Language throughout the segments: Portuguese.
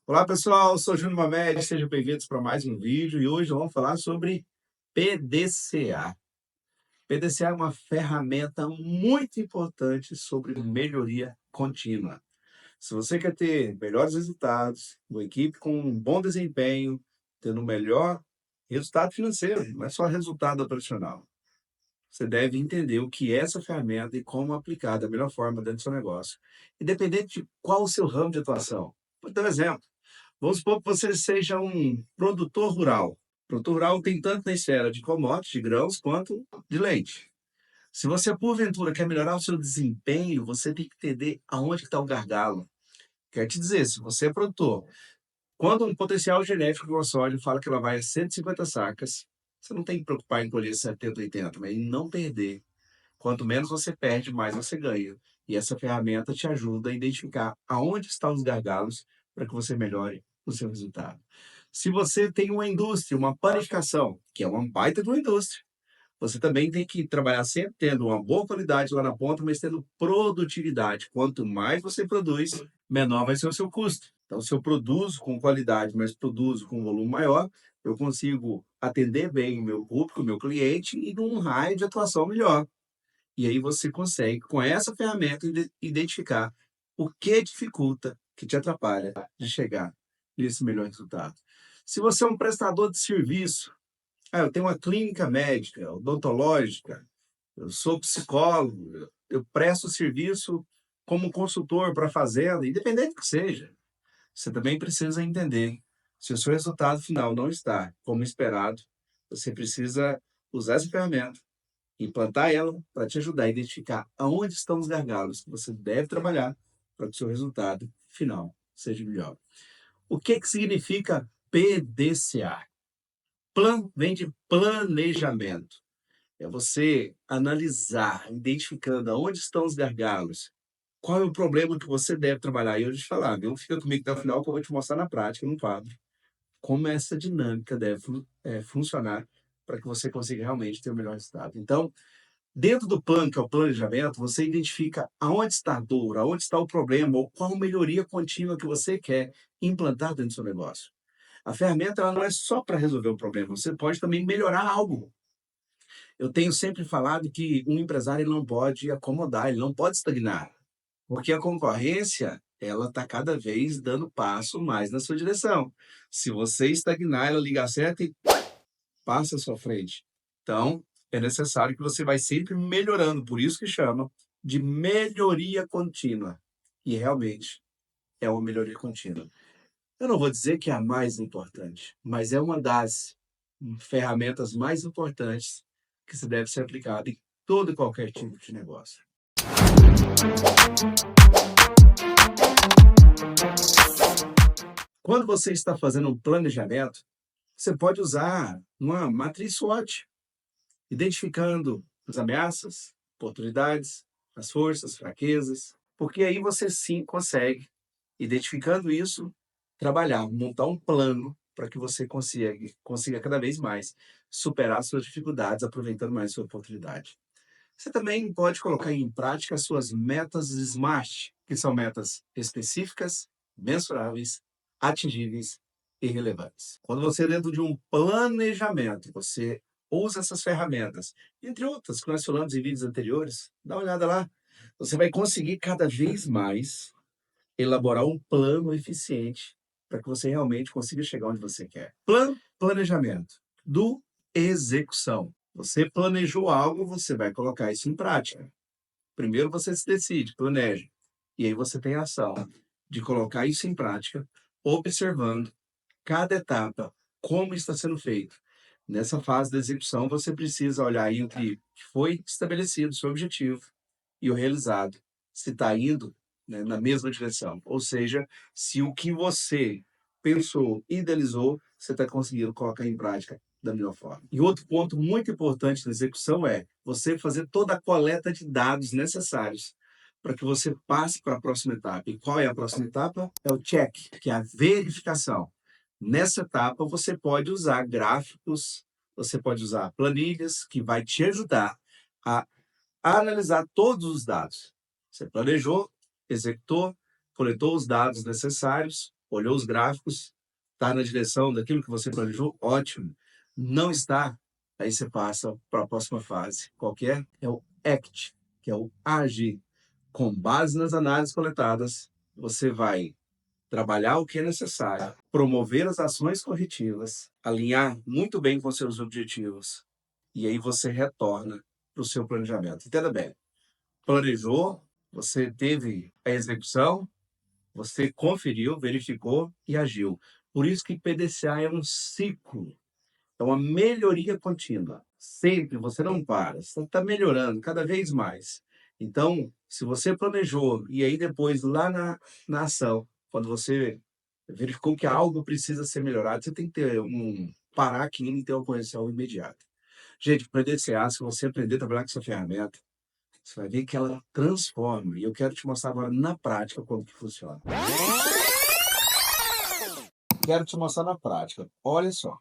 Olá pessoal, sou Júnior Mamed, sejam bem-vindos para mais um vídeo e hoje vamos falar sobre PDCA. PDCA é uma ferramenta muito importante sobre melhoria contínua. Se você quer ter melhores resultados, uma equipe com um bom desempenho, tendo um melhor resultado financeiro, não é só resultado operacional. Você deve entender o que é essa ferramenta e como aplicar da melhor forma dentro do seu negócio, independente de qual o seu ramo de atuação. Vou dar um exemplo. Vamos supor que você seja um produtor rural. Produtor rural tem tanto na esfera de commodities, de grãos, quanto de leite. Se você, porventura, quer melhorar o seu desempenho, você tem que entender aonde está o gargalo. Quer te dizer, se você é produtor, quando um potencial genético de uma soja fala que ela vai a 150 sacas, você não tem que preocupar em colher 70, 80, mas em não perder. Quanto menos você perde, mais você ganha. E essa ferramenta te ajuda a identificar aonde estão os gargalos para que você melhore o seu resultado. Se você tem uma indústria, uma panificação, que é uma baita de uma indústria, você também tem que trabalhar sempre tendo uma boa qualidade lá na ponta, mas tendo produtividade. Quanto mais você produz, menor vai ser o seu custo. Então, se eu produzo com qualidade, mas produzo com um volume maior, eu consigo atender bem o meu público, o meu cliente, e num raio de atuação melhor. E aí você consegue, com essa ferramenta, identificar o que dificulta, que te atrapalha de chegar nesse melhor resultado. Se você é um prestador de serviço, eu tenho uma clínica médica, odontológica, eu sou psicólogo, eu presto serviço como consultor para a fazenda, independente que seja. Você também precisa entender, se o seu resultado final não está como esperado, você precisa usar essa ferramenta, implantar ela para te ajudar a identificar aonde estão os gargalos que você deve trabalhar para que o seu resultado final seja melhor. O que significa PDCA? Plan vem de planejamento. É você analisar, identificando aonde estão os gargalos, qual é o problema que você deve trabalhar. E eu vou te falar, viu? Fica comigo até o final que eu vou te mostrar na prática, no quadro, como essa dinâmica deve funcionar para que você consiga realmente ter o melhor resultado. Então, dentro do plano, que é o planejamento, você identifica aonde está a dor, aonde está o problema, ou qual melhoria contínua que você quer implantar dentro do seu negócio. A ferramenta ela não é só para resolver o problema, você pode também melhorar algo. Eu tenho sempre falado que um empresário ele não pode acomodar, ele não pode estagnar, porque a concorrência ela está cada vez dando passo mais na sua direção. Se você estagnar, ela liga certo e passa à sua frente. Então, é necessário que você vai sempre melhorando, por isso que chama de melhoria contínua. E realmente é uma melhoria contínua. Eu não vou dizer que é a mais importante, mas é uma das ferramentas mais importantes que se deve ser aplicada em todo e qualquer tipo de negócio. Quando você está fazendo um planejamento, você pode usar uma matriz SWOT, identificando as ameaças, oportunidades, as forças, fraquezas, porque aí você sim consegue, identificando isso, trabalhar, montar um plano para que você consiga cada vez mais superar suas dificuldades, aproveitando mais sua oportunidade. Você também pode colocar em prática as suas metas SMART, que são metas específicas, mensuráveis, atingíveis e relevantes. Quando você, dentro de um planejamento, você usa essas ferramentas, entre outras que nós falamos em vídeos anteriores, dá uma olhada lá. Você vai conseguir cada vez mais elaborar um plano eficiente para que você realmente consiga chegar onde você quer. Planejamento. Do execução. Você planejou algo, você vai colocar isso em prática. Primeiro você se decide, planeja. E aí você tem a ação de colocar isso em prática, observando cada etapa, como está sendo feito. Nessa fase da execução, você precisa olhar entre o que foi estabelecido, seu objetivo, e o realizado, se está indo, né, na mesma direção. Ou seja, se o que você pensou, idealizou, você está conseguindo colocar em prática da melhor forma. E outro ponto muito importante na execução é você fazer toda a coleta de dados necessários para que você passe para a próxima etapa. E qual é a próxima etapa? É o check, que é a verificação. Nessa etapa, você pode usar gráficos, você pode usar planilhas, que vai te ajudar a analisar todos os dados. Você planejou, executou, coletou os dados necessários, Olhou os gráficos, está na direção daquilo que você planejou? Ótimo. Não está? Aí você passa para a próxima fase. Qual que é? É o ACT, que é o agir. Com base nas análises coletadas, você vai trabalhar o que é necessário, promover as ações corretivas, alinhar muito bem com seus objetivos, e aí você retorna para o seu planejamento. Entenda bem, planejou, você teve a execução, você conferiu, verificou e agiu. Por isso que PDCA é um ciclo, é uma melhoria contínua. Sempre você não para, você está melhorando cada vez mais. Então, se você planejou e aí depois lá na ação, quando você verificou que algo precisa ser melhorado, você tem que ter parar aquilo e ter uma correção imediata. Gente, para DCA, se você aprender a trabalhar com essa ferramenta, você vai ver que ela transforma. E eu quero te mostrar agora na prática como que funciona. Quero te mostrar na prática. Olha só.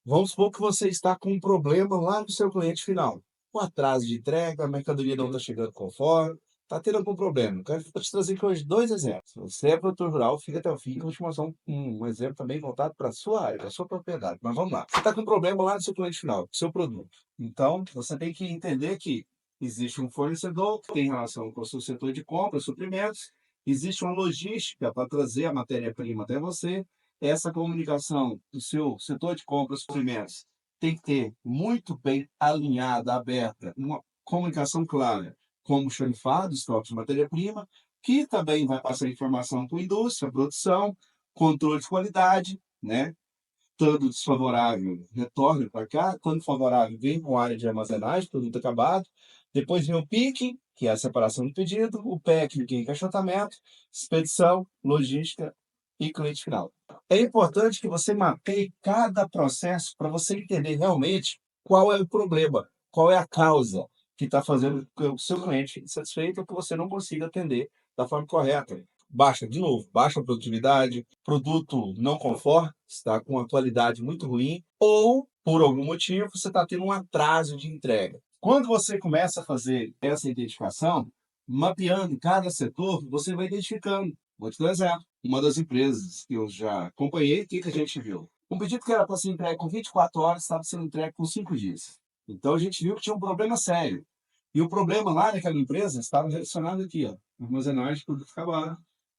Vamos supor que você está com um problema lá no seu cliente final. O atraso de entrega, a mercadoria não está chegando conforme, está tendo algum problema. Quero te trazer aqui hoje dois exemplos. Se você é produtor rural, fica até o fim, que eu vou te mostrar um exemplo também voltado para a sua área, para a sua propriedade. Mas vamos lá. Você está com um problema lá no seu cliente final, do seu produto. Então, você tem que entender que existe um fornecedor que tem relação com o seu setor de compra, suprimentos, existe uma logística para trazer a matéria-prima até você. Essa comunicação do seu setor de compras e suprimentos tem que ter muito bem alinhada, aberta, uma comunicação clara com o xerifado, estoque de matéria-prima, que também vai passar informação para a indústria, produção, controle de qualidade, né? Estando desfavorável, retorna para cá. Quando favorável, vem com a área de armazenagem, produto acabado. Depois vem o picking, que é a separação do pedido, o packing, que é encaixotamento, expedição, logística e cliente final. É importante que você mapeie cada processo para você entender realmente qual é o problema, qual é a causa que está fazendo com que o seu cliente fique insatisfeito ou que você não consiga atender da forma correta. De novo, baixa produtividade, produto não conforme, está com uma qualidade muito ruim, ou, por algum motivo, você está tendo um atraso de entrega. Quando você começa a fazer essa identificação, mapeando cada setor, você vai identificando. Vou te dar um exemplo. Uma das empresas que eu já acompanhei, o que a gente viu? Um pedido que era para ser entregue com 24 horas estava sendo entregue com 5 dias. Então a gente viu que tinha um problema sério. E o problema lá naquela empresa estava relacionado aqui, ó, armazenagem de produto acabado.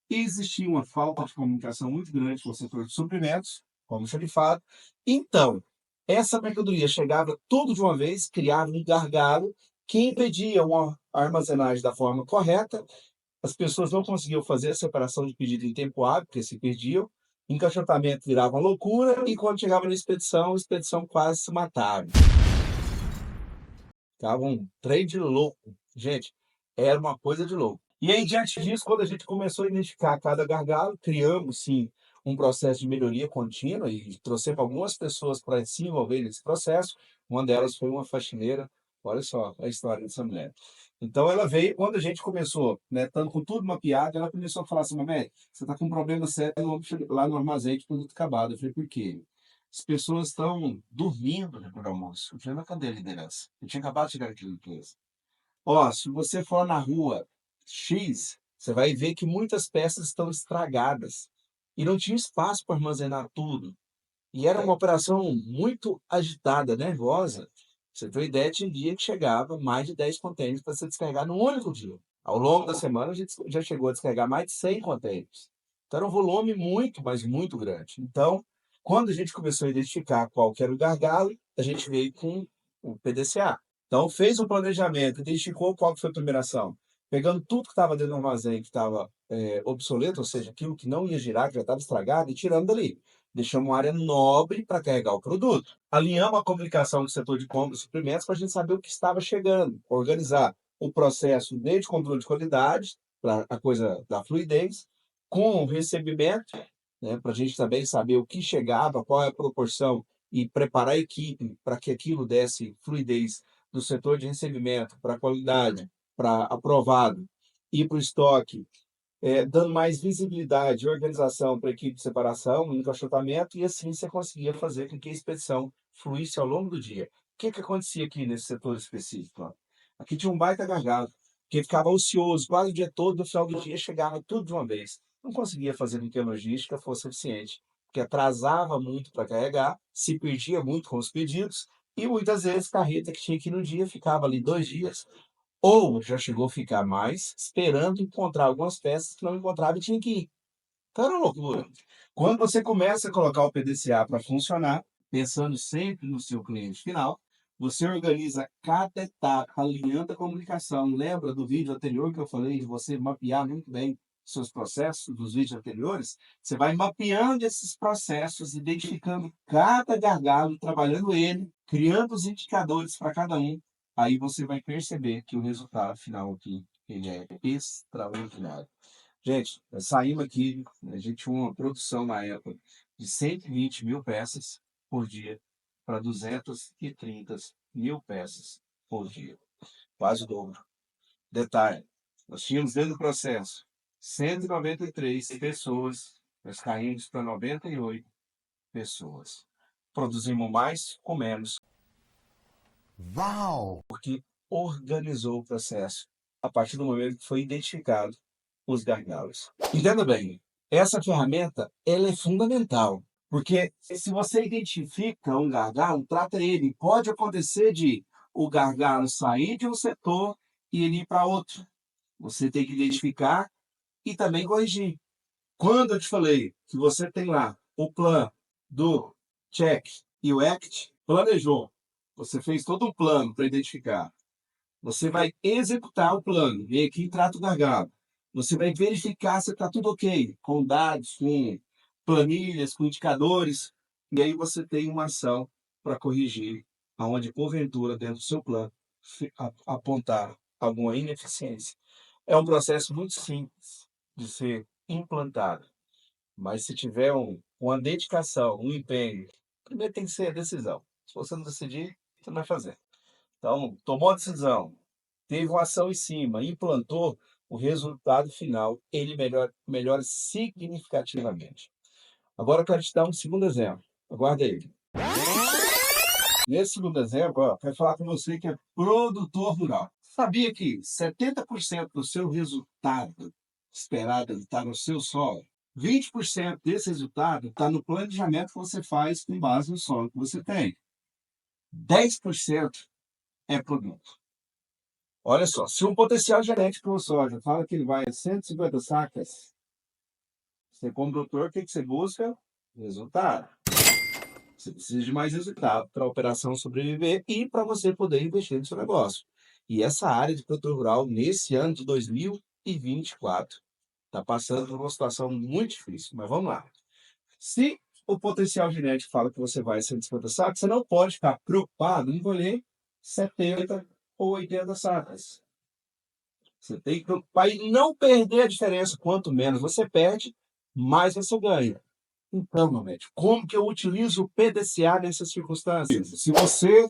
E existia uma falta de comunicação muito grande com o setor de suprimentos, como xerifado. Então, essa mercadoria chegava tudo de uma vez, criava um gargalo que impedia uma armazenagem da forma correta. As pessoas não conseguiam fazer a separação de pedido em tempo hábil, porque se perdiam. Encaixotamento virava uma loucura e quando chegava na expedição, a expedição quase se matava. Tava um trem de louco. Gente, era uma coisa de louco. E aí, diante disso, quando a gente começou a identificar cada gargalo, criamos, sim, um processo de melhoria contínua e trouxemos algumas pessoas para se envolver nesse processo. Uma delas foi uma faxineira. Olha só a história dessa mulher. Então, ela veio, quando a gente começou, né, estando com tudo mapeado, ela começou a falar assim, Mamé, você está com um problema sério lá no armazém de produto acabado. Eu falei, por quê? As pessoas estão dormindo depois do almoço. Eu falei, mas cadê a liderança? Eu tinha acabado de chegar aqui na empresa. Ó, se você for na rua X, você vai ver que muitas peças estão estragadas. E não tinha espaço para armazenar tudo. E era uma operação muito agitada, nervosa. Pra você ter uma ideia, tinha dia que chegava mais de 10 contêineres para ser descarregar num único dia. Ao longo da semana, a gente já chegou a descarregar mais de 100 contêineres. Então, era um volume muito, mas muito grande. Então, quando a gente começou a identificar qual que era o gargalo, a gente veio com o PDCA. Então, fez um planejamento, identificou qual que foi a primeira ação. Pegando tudo que estava dentro do armazém, que estava obsoleto, ou seja, aquilo que não ia girar, que já estava estragado, e tirando dali. Deixamos uma área nobre para carregar o produto. Alinhamos a comunicação do setor de compras e suprimentos para a gente saber o que estava chegando, organizar o processo desde controle de qualidade, para a coisa da fluidez, com o recebimento, né, para a gente também saber o que chegava, qual é a proporção e preparar a equipe para que aquilo desse fluidez do setor de recebimento para a qualidade, para aprovado e para o estoque, dando mais visibilidade e organização para a equipe de separação, encaixotamento, e assim você conseguia fazer com que a expedição fluísse ao longo do dia. O que acontecia aqui nesse setor específico? Ó? Aqui tinha um baita gargalo, que ficava ocioso quase o dia todo, no final do dia chegava tudo de uma vez. não conseguia fazer com que a logística fosse eficiente, porque atrasava muito para carregar, se perdia muito com os pedidos, e muitas vezes carreta que tinha que ir no dia ficava ali 2 dias, ou já chegou a ficar mais, esperando encontrar algumas peças que não encontrava e tinha que ir. Então era uma loucura. Quando você começa a colocar o PDCA para funcionar, pensando sempre no seu cliente final, você organiza cada etapa, alinhando a comunicação. Lembra do vídeo anterior que eu falei de você mapear muito bem seus processos dos vídeos anteriores? Você vai mapeando esses processos, identificando cada gargalo, trabalhando ele, criando os indicadores para cada um. Aí você vai perceber que o resultado final aqui ele é extraordinário. Gente, nós saímos aqui, a gente tinha uma produção na época de 120 mil peças por dia para 230 mil peças por dia, quase o dobro. Detalhe, nós tínhamos dentro do processo 193 pessoas, nós caímos para 98 pessoas. Produzimos mais com menos, Uau! porque organizou o processo a partir do momento que foi identificado os gargalos. Entenda bem, essa ferramenta ela é fundamental, porque se você identifica um gargalo, trata ele. Pode acontecer de o gargalo sair de um setor e ele ir para outro. Você tem que identificar e também corrigir. Quando eu te falei que você tem lá o plano do check e o act, planejou. Você fez todo um plano para identificar. Você vai executar o plano, vem aqui e trata o gargalo. Você vai verificar se está tudo ok, com dados, com planilhas, com indicadores, e aí você tem uma ação para corrigir aonde, porventura, dentro do seu plano, apontar alguma ineficiência. É um processo muito simples de ser implantado, mas se tiver uma dedicação, um empenho, primeiro tem que ser a decisão. Se você não decidir, você não vai fazer. Então, tomou a decisão, teve uma ação em cima, implantou, o resultado final, ele melhora significativamente. Agora eu quero te dar um segundo exemplo. Aguarda ele. Nesse segundo exemplo, ó, quero falar com você que é produtor rural. Sabia que 70% do seu resultado esperado está no seu solo? 20% desse resultado está no planejamento que você faz com base no solo que você tem. 10% é produto. Olha só, se um potencial genético para soja fala que ele vai a 150 sacas, você como produtor, o que você busca? Resultado. Você precisa de mais resultado para a operação sobreviver e para você poder investir no seu negócio. E essa área de produtor rural, nesse ano de 2024, está passando por uma situação muito difícil. Mas vamos lá. Se o potencial genético fala que você vai a 150 sacas, você não pode ficar preocupado em colher 70 ou 80 sacas. Você tem que preocupar em não perder a diferença. Quanto menos você perde, mais você ganha. Então, meu médico, como que eu utilizo o PDCA nessas circunstâncias? Se você,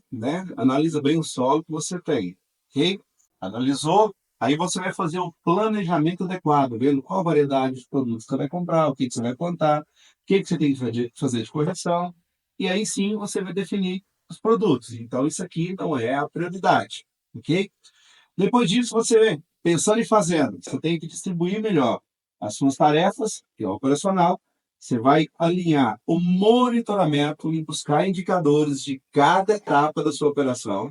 analisa bem o solo que você tem, ok? Analisou, aí você vai fazer um planejamento adequado, vendo qual variedade de produtos você vai comprar, o que você vai plantar, o que você tem que fazer de correção, e aí sim você vai definir os produtos. Então, isso aqui não é a prioridade, ok? Depois disso, você, pensando em fazenda, você tem que distribuir melhor as suas tarefas, que é o operacional. Você vai alinhar o monitoramento e buscar indicadores de cada etapa da sua operação.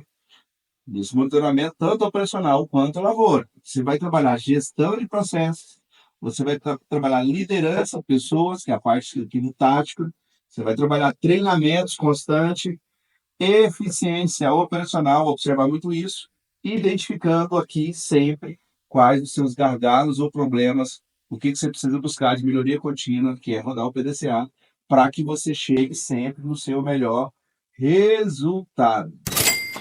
Desse monitoramento, tanto operacional quanto a lavoura. Você vai trabalhar gestão de processos, você vai trabalhar liderança, pessoas, que é a parte aqui no tático. Você vai trabalhar treinamentos constantes, eficiência operacional, observar muito isso, identificando aqui sempre quais os seus gargalos ou problemas, o que você precisa buscar de melhoria contínua, que é rodar o PDCA, para que você chegue sempre no seu melhor resultado.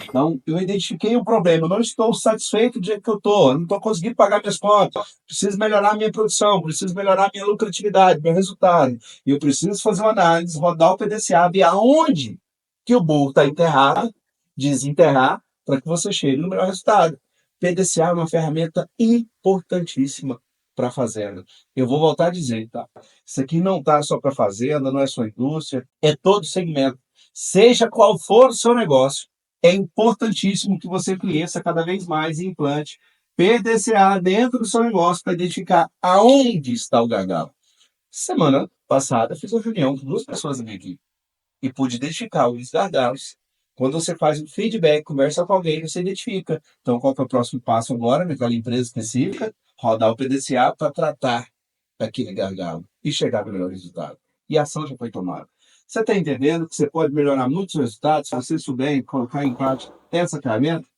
Então, eu identifiquei o problema, eu não estou satisfeito do jeito que eu estou, não estou conseguindo pagar minhas contas, preciso melhorar minha produção, preciso melhorar minha lucratividade, meu resultado. E eu preciso fazer uma análise, rodar o PDCA, ver aonde que o burro está enterrado, desenterrar, para que você chegue no melhor resultado. PDCA é uma ferramenta importantíssima para a fazenda. Eu vou voltar a dizer, tá? Isso aqui não está só para a fazenda, não é só indústria, é todo segmento. Seja qual for o seu negócio, é importantíssimo que você conheça cada vez mais e implante PDCA dentro do seu negócio para identificar aonde está o gargalo. Semana passada, fiz uma reunião com 2 pessoas da minha equipe e pude identificar os gargalos. Quando você faz um feedback, conversa com alguém, você identifica. Então, qual que é o próximo passo agora, naquela empresa específica? Rodar o PDCA para tratar daquele gargalo e chegar no melhor resultado. E a ação já foi tomada. Você está entendendo que você pode melhorar muitos resultados se você souber colocar em prática essa ferramenta?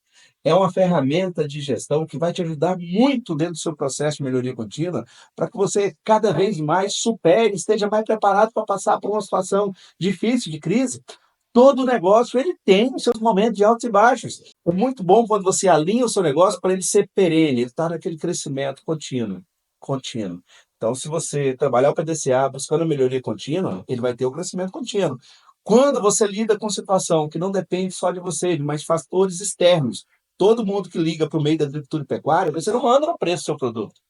É uma ferramenta de gestão que vai te ajudar muito dentro do seu processo de melhoria contínua, para que você cada vez mais supere, esteja mais preparado para passar por uma situação difícil, de crise. Todo negócio ele tem os seus momentos de altos e baixos. É muito bom quando você alinha o seu negócio para ele ser perene, ele estar naquele crescimento contínuo, contínuo. Então, se você trabalhar o PDCA buscando a melhoria contínua, ele vai ter o crescimento contínuo. Quando você lida com situação que não depende só de você, mas de fatores externos, todo mundo que liga para o meio da agricultura e pecuária, você não manda no preço do seu produto,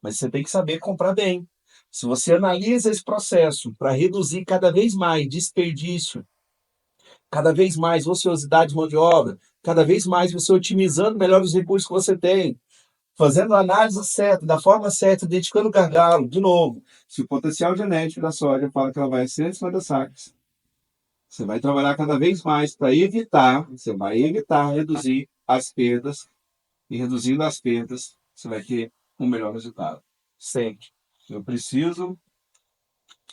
mas você tem que saber comprar bem. Se você analisa esse processo para reduzir cada vez mais desperdício, cada vez mais ociosidade de mão de obra, cada vez mais você otimizando melhor os recursos que você tem, fazendo a análise certa, da forma certa, identificando o gargalo, de novo, se o potencial genético da soja fala que ela vai ser acima das sacas, você vai trabalhar cada vez mais para evitar, você vai evitar reduzir as perdas, e reduzindo as perdas, você vai ter um melhor resultado. Sempre. Eu preciso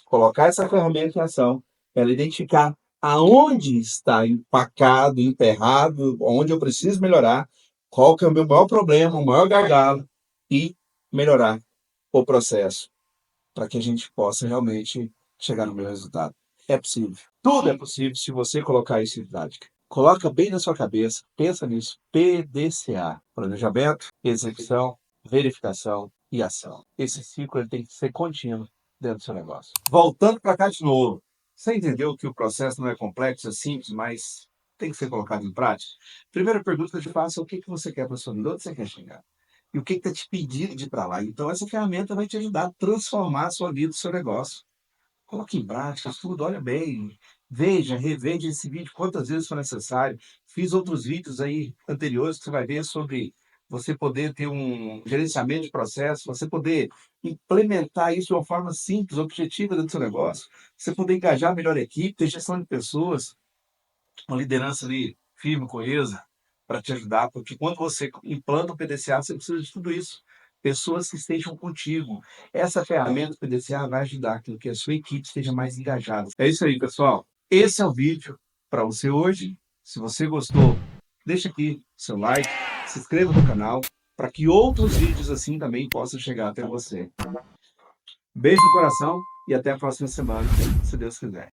colocar essa ferramenta em ação, ela identificar aonde está empacado, emperrado, onde eu preciso melhorar, qual que é o meu maior problema, o maior gargalo, e melhorar o processo para que a gente possa realmente chegar no meu resultado. É possível. Tudo é possível se você colocar isso em prática. Coloca bem na sua cabeça, pensa nisso. PDCA, planejamento, execução, verificação e ação. Esse ciclo ele tem que ser contínuo dentro do seu negócio. Voltando para cá de novo, você entendeu que o processo não é complexo, é simples, mas tem que ser colocado em prática? Primeira pergunta que eu te faço é o que você quer para a sua vida, onde você quer chegar? E o que está te pedindo de ir para lá? Então, essa ferramenta vai te ajudar a transformar a sua vida, o seu negócio. Coloque em prática tudo, olha bem, veja, reveja esse vídeo quantas vezes for necessário. Fiz outros vídeos aí anteriores que você vai ver sobre você poder ter um gerenciamento de processo, você poder implementar isso de uma forma simples, objetiva dentro do seu negócio, você poder engajar melhor a equipe, ter gestão de pessoas, uma liderança ali firme, coesa, para te ajudar, porque quando você implanta o PDCA, você precisa de tudo isso. Pessoas que estejam contigo. Essa ferramenta do PDCA vai ajudar com que a sua equipe esteja mais engajada. É isso aí, pessoal. Esse é o vídeo para você hoje. Se você gostou, deixa aqui seu like, se inscreva no canal, para que outros vídeos assim também possam chegar até você. Beijo no coração e até a próxima semana, se Deus quiser.